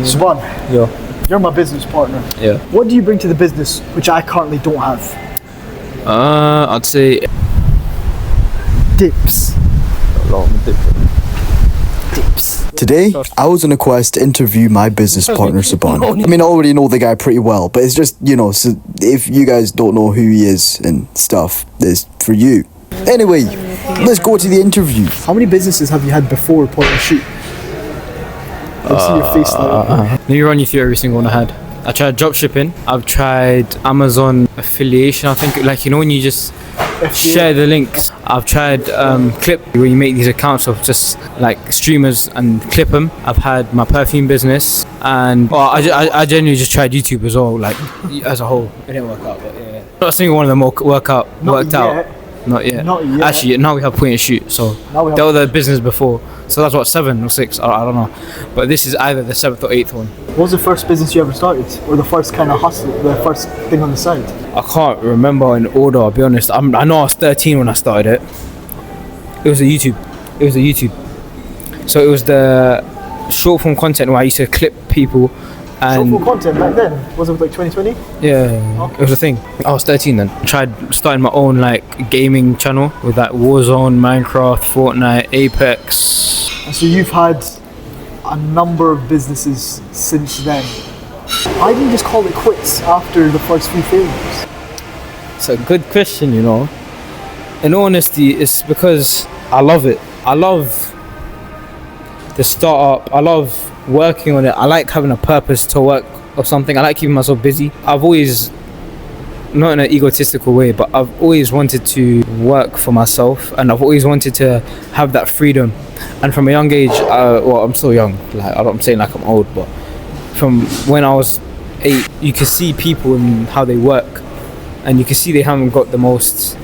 Swan, Yo. you're my business partner. Yeah. What do you bring to the business which I currently don't have? I'd say Dips. Dips. Today, I was on a quest to interview my business partner, Saban. I mean, I already know the guy pretty well, but it's just, so if you guys don't know who he is and stuff, it's for you. Anyway, let's go to the interview. How many businesses have you had before point and shoot? I see your face like Let me run you through every single one I had. I tried dropshipping. I've tried Amazon affiliation. I think, when you just share the links. I've tried Clip, where you make these accounts of just like streamers and clip them. I've had my perfume business, and I genuinely just tried YouTube as well, like as a whole. It didn't work out, but yeah. Not a single one of them worked out. Not yet. Actually, now we have point and shoot. So that was the business before. So that's what, 7 or 6. I don't know. But this is either the 7th or 8th one. What was the first business you ever started, or the first kind of hustle, the first thing on the side? I can't remember in order. I'll be honest. I know I was 13 when I started it. It was a YouTube. So it was the short form content where I used to clip people. And short form content back then? Was it like 2020? Yeah, okay. It was a thing. I was 13 then. Tried starting my own gaming channel with Warzone, Minecraft, Fortnite, Apex. And so you've had a number of businesses since then. Why didn't you just call it quits after the first few failures? It's a good question, In all honesty, it's because I love it. I love the startup. I love working on it. I like having a purpose to work or something. I like keeping myself busy. I've always, not in an egotistical way, but I've always wanted to work for myself, and I've always wanted to have that freedom. And from a young age, I'm still young, I'm saying I'm old, but from when I was 8, you can see people and how they work, and you can see they haven't got the most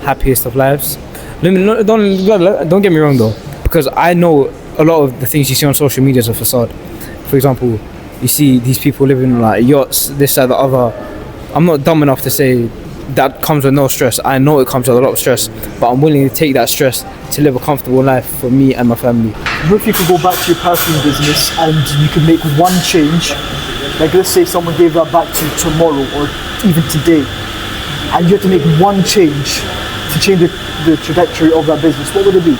happiest of lives. Don't get me wrong though, because I know a lot of the things you see on social media is a facade. For example, you see these people living yachts, this, that, the other. I'm not dumb enough to say that comes with no stress. I know it comes with a lot of stress, but I'm willing to take that stress to live a comfortable life for me and my family. What if you could go back to your perfume business and you could make one change? Let's say someone gave that back to you tomorrow or even today, and you had to make one change to change the trajectory of that business. What would it be?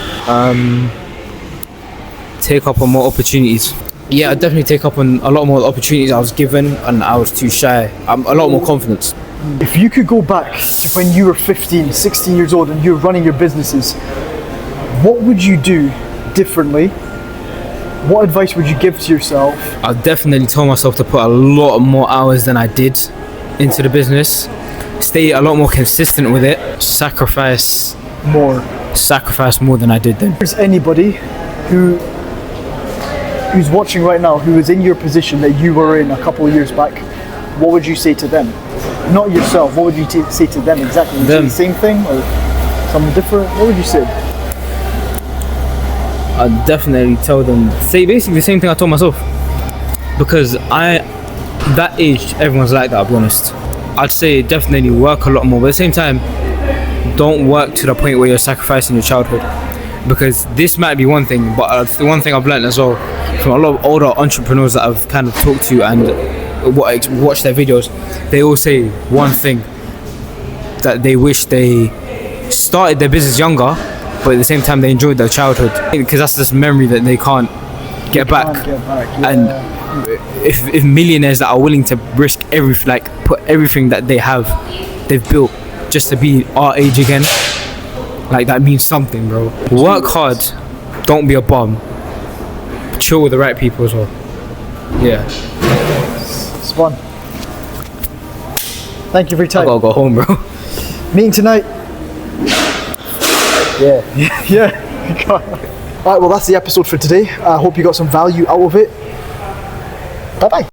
Take up on more opportunities. Yeah, I'd definitely take up on a lot more opportunities I was given, and I was too shy. A lot more confidence. If you could go back to when you were 15, 16 years old and you were running your businesses, what would you do differently? What advice would you give to yourself? I'd definitely tell myself to put a lot more hours than I did into the business. Stay a lot more consistent with it. Sacrifice more than I did then. If there's anybody who's watching right now who is in your position that you were in a couple of years back, what would you say to them? Not yourself, what would you say to them exactly? Would you say the same thing or something different? What would you say? I'd definitely tell them, say basically the same thing I told myself, because that age everyone's like that, I'll be honest. I'd say definitely work a lot more, but at the same time don't work to the point where you're sacrificing your childhood, because this might be one thing, but the one thing I've learned as well from a lot of older entrepreneurs that I've kind of talked to and watched their videos, they all say one thing, that they wish they started their business younger, but at the same time they enjoyed their childhood, because that's this memory that they can't get back. Yeah. And if millionaires that are willing to risk put everything that they've built just to be our age again, that means something, bro. Work hard, don't be a bum, chill with the right people as well. Yeah. It's fun. Thank you for your time. I gotta go home, bro. Meeting tonight. Yeah. Alright, well that's the episode for today. I hope you got some value out of it. Bye bye.